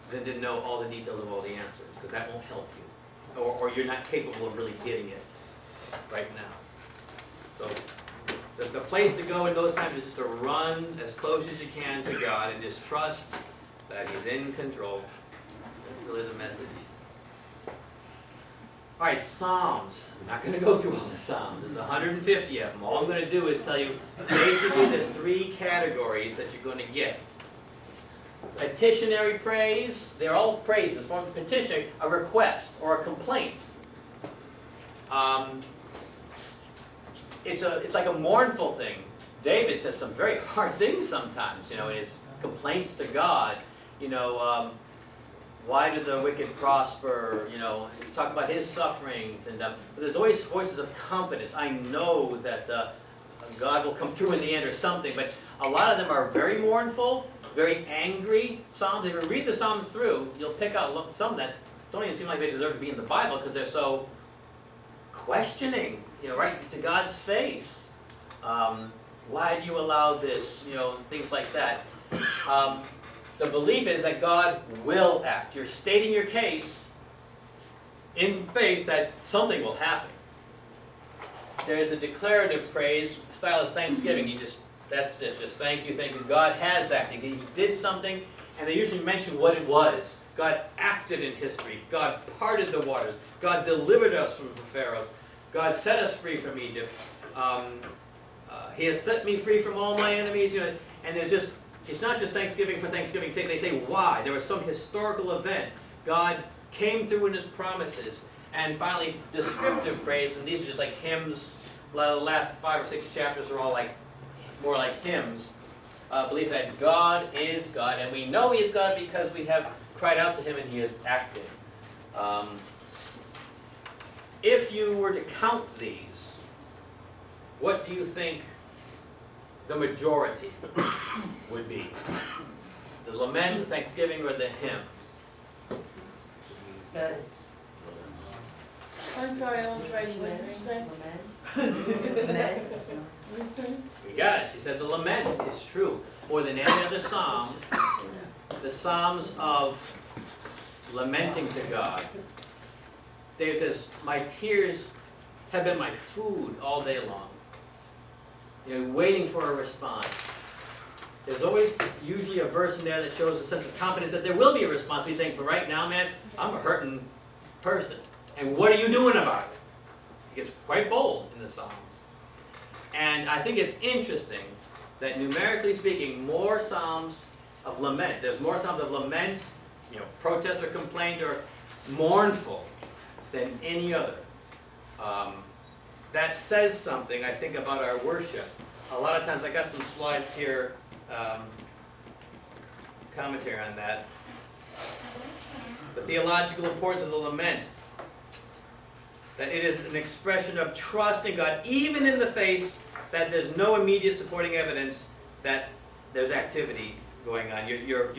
than to know all the details of all the answers, because that won't help you. Or you're not capable of really getting it right now. So the place to go in those times is just to run as close as you can to God and just trust that He's in control. That's really the message. All right, Psalms. I'm not going to go through all the Psalms. There's 150 of them. All I'm going to do is tell you, basically there's 3 categories that you're going to get. Petitionary praise. They're all praises. Form of petition, a request or a complaint. It's like a mournful thing. David says some very hard things sometimes, you know, in his complaints to God. You know, why do the wicked prosper? You know, talk about his sufferings, and but there's always voices of confidence. I know that God will come through in the end or something. But a lot of them are very mournful, very angry Psalms. If you read the Psalms through, you'll pick out some that don't even seem like they deserve to be in the Bible because they're so questioning, you know, right to God's face. why do you allow this? You know, things like that. The belief is that God will act. You're stating your case in faith that something will happen. There's a declarative praise. The style is thanksgiving. That's it. Just thank you. God has acted. He did something, and they usually mention what it was. God acted in history. God parted the waters. God delivered us from the Pharaohs. God set us free from Egypt. He has set me free from all my enemies. You know, and there's just, it's not just thanksgiving for thanksgiving's sake. They say why. There was some historical event. God came through in His promises. And finally, descriptive praise, and these are just like hymns. The last 5 or 6 chapters are all more like hymns. Believe that God is God, and we know He is God because we have cried out to Him and He has acted. If you were to count these, what do you think the majority would be? The lament, the thanksgiving, or the hymn? Good. I'm sorry, I was writing what you said. Lament. You got it. She said the lament is true. More than any other psalm, the psalms of lamenting to God. David says, my tears have been my food all day long. You know, waiting for a response. There's always usually a verse in there that shows a sense of confidence that there will be a response. He's saying, but right now, man, I'm a hurting person. And what are you doing about it? He gets quite bold in the Psalms. And I think it's interesting that numerically speaking, more Psalms of lament, there's more Psalms of lament, you know, protest or complaint or mournful than any other. That says something, I think, about our worship. A lot of times, I got some slides here, commentary on that. The theological importance of the lament. That it is an expression of trust in God, even in the face that there's no immediate supporting evidence that there's activity going on. You're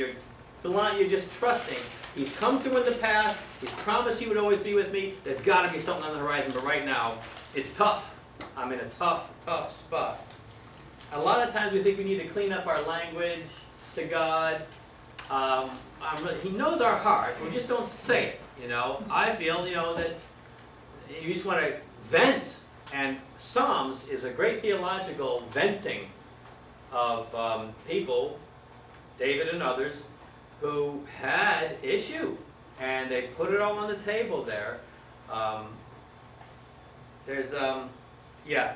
just trusting. He's come through in the past. He's promised He would always be with me. There's got to be something on the horizon, but right now, it's tough. I'm in a tough spot. A lot of times we think we need to clean up our language to God. He knows our heart. We just don't say it, you know. I feel, you know, that you just want to vent. And Psalms is a great theological venting of people, David and others, who had issue. And they put it all on the table there.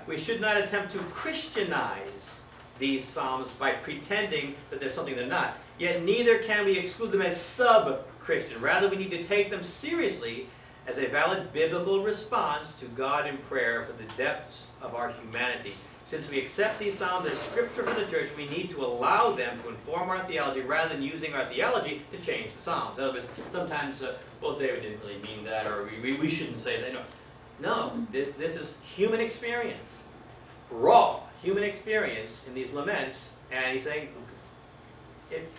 We should not attempt to Christianize these Psalms by pretending that there's something they're not. Yet neither can we exclude them as sub-Christian. Rather, we need to take them seriously as a valid biblical response to God in prayer for the depths of our humanity. Since we accept these Psalms as scripture for the church, we need to allow them to inform our theology rather than using our theology to change the Psalms. In other words, sometimes, well, David didn't really mean that, or we shouldn't say that. No, this is human experience, raw human experience in these laments, and he's saying,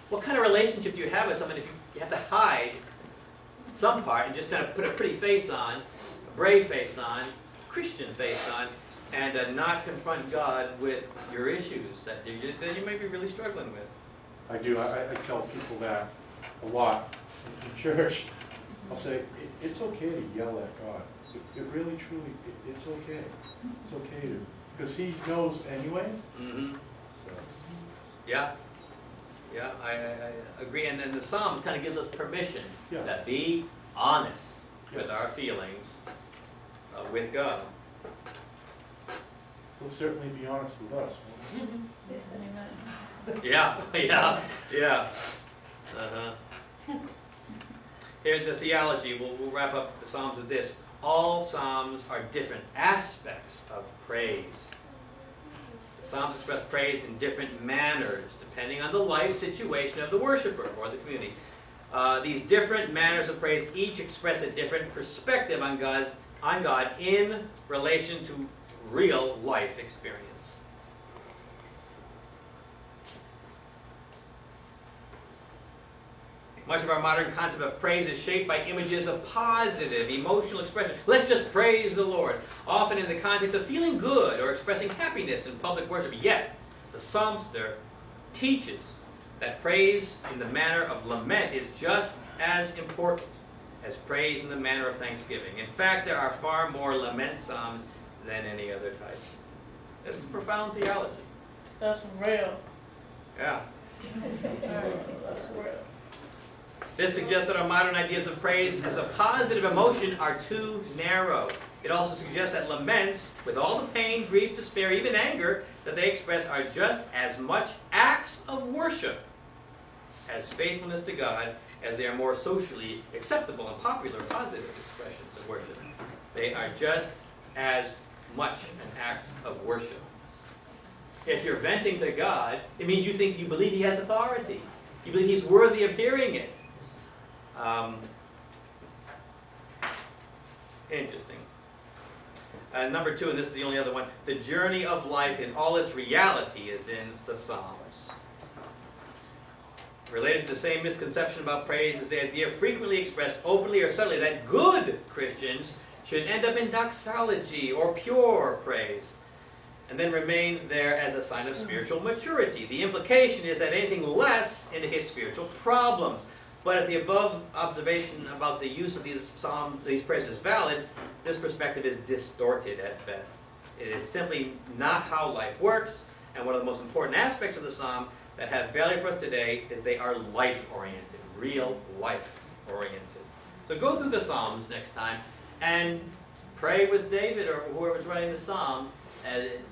what kind of relationship do you have with someone if you have to hide some part and just kind of put a pretty face on, a brave face on, Christian face on, and not confront God with your issues that you may be really struggling with? I do. I tell people that a lot in church. I'll say, it's okay to yell at God. It really, truly, it's okay. It's okay to, because He knows anyways. Mm-hmm. So. Yeah, I agree. And then the Psalms kind of gives us permission to be honest with our feelings with God. He'll certainly be honest with us. Yeah. Here's the theology. We'll wrap up the Psalms with this. All Psalms are different aspects of praise. The Psalms express praise in different manners, depending on the life situation of the worshiper or the community. These different manners of praise each express a different perspective on God in relation to real life experience. Much of our modern concept of praise is shaped by images of positive emotional expression. Let's just praise the Lord, often in the context of feeling good or expressing happiness in public worship. Yet, the psalmster teaches that praise in the manner of lament is just as important as praise in the manner of thanksgiving. In fact, there are far more lament psalms than any other type. This is profound theology. That's real. Yeah. That's real. This suggests that our modern ideas of praise as a positive emotion are too narrow. It also suggests that laments, with all the pain, grief, despair, even anger that they express, are just as much acts of worship as faithfulness to God, as they are more socially acceptable and popular positive expressions of worship. They are just as much an act of worship. If you're venting to God, it means you believe He has authority. You believe He's worthy of hearing it. Interesting. Number 2, and this is the only other one, the journey of life in all its reality is in the Psalms. Related to the same misconception about praise is the idea frequently expressed openly or subtly that good Christians should end up in doxology or pure praise and then remain there as a sign of spiritual maturity. The implication is that anything less indicates spiritual problems. But if the above observation about the use of these prayers is valid, this perspective is distorted at best. It is simply not how life works, and one of the most important aspects of the psalm that have value for us today is they are life-oriented, real life-oriented. So go through the Psalms next time and pray with David or whoever's writing the psalm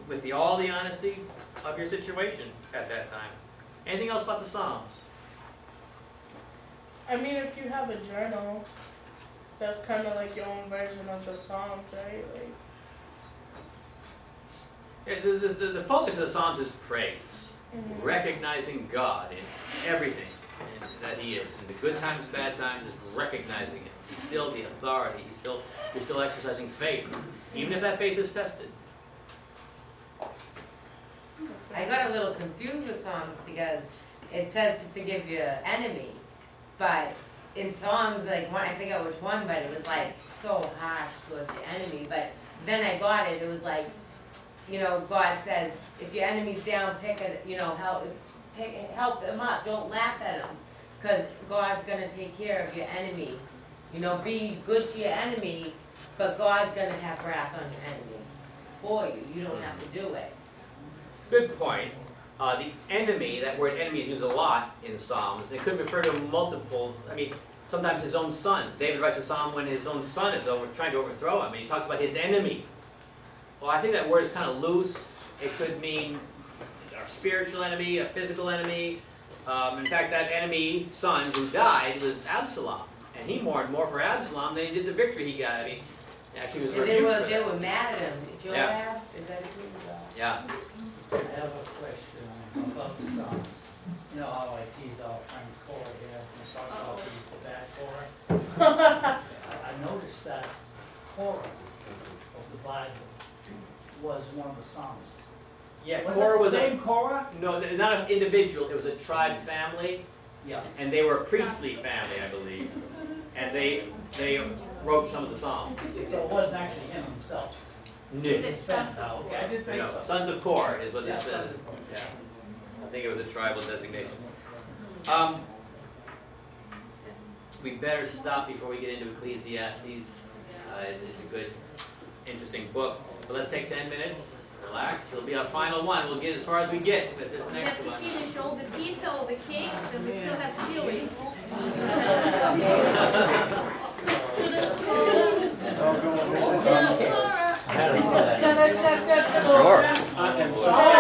with all the honesty of your situation at that time. Anything else about the Psalms? I mean, if you have a journal, that's kind of like your own version of the Psalms, right? Like, yeah, the focus of the Psalms is praise, recognizing God in everything that He is. In the good times, bad times, is recognizing Him. He's still the authority. You're still exercising faith, even if that faith is tested. I got a little confused with Psalms because it says to forgive your enemy, but in Psalms, like I forget which one, but it was like so harsh towards your enemy. But then I got it. It was like, God says, if your enemy's down, pick it. Help them up. Don't laugh at them, because God's gonna take care of your enemy. Be good to your enemy, but God's gonna have wrath on your enemy for you. You don't have to do it. Good point. The enemy, that word enemy is used a lot in Psalms. It could refer to multiple, sometimes his own sons. David writes a psalm when his own son is trying to overthrow him, and he talks about his enemy. Well, I think that word is kind of loose. It could mean a spiritual enemy, a physical enemy. In fact, that enemy son who died was Absalom, and he mourned more for Absalom than he did the victory he got. Actually, was They were mad at him. Joab? Yeah. Is that his name? Yeah. I have a question about the Psalms. You know how I tease out Frank Cora here, and talk about the bad Cora? I noticed that Cora of the Bible was one of the Psalms. Yeah, Was Korah it was the same Cora? no, not an individual. It was a tribe family, Yeah. and they were a priestly family, I believe. And they wrote some of the Psalms. So it wasn't actually him himself. No. Okay, I didn't think No, so. Sons of Korah is what Yeah, it says. Sons of Korah. Yeah. I think it was a tribal designation. We better stop before we get into Ecclesiastes. It's a good, interesting book. But let's take 10 minutes, relax. It'll be our final one. We'll get as far as we get with this We next have to one. finish all the pizza, all the cake, and we still have chili. Sure. Sure.